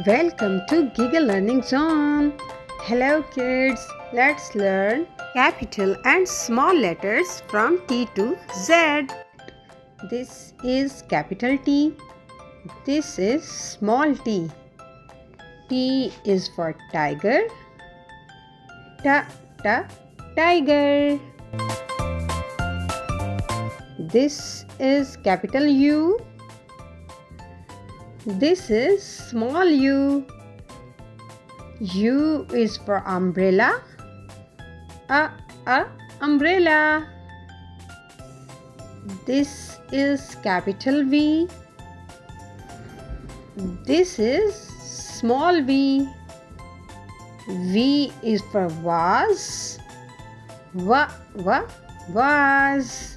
Welcome to Giggle Learning Zone. Hello kids, let's learn capital and small letters from T to Z. This is capital T. This is small t. T is for tiger. Tiger. This is capital U. This is small u. U is for umbrella. Umbrella. This is capital V. This is small v. V is for vase. Vase.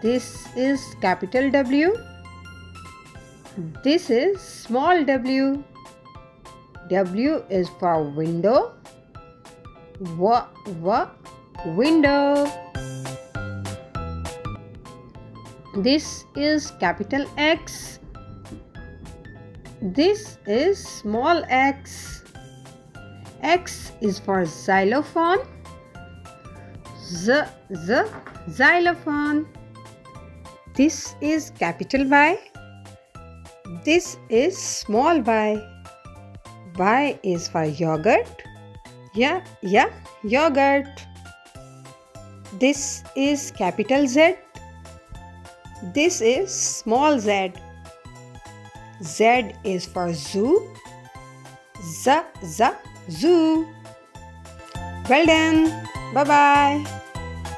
This is capital W. This is small w. W is for window. Window. This is capital X. This is small x. X is for xylophone. Xylophone. This is capital Y. This is small y. Y is for yogurt. Yogurt. This is capital Z. This is small z. Z is for zoo. Zoo. Well done. Bye-bye.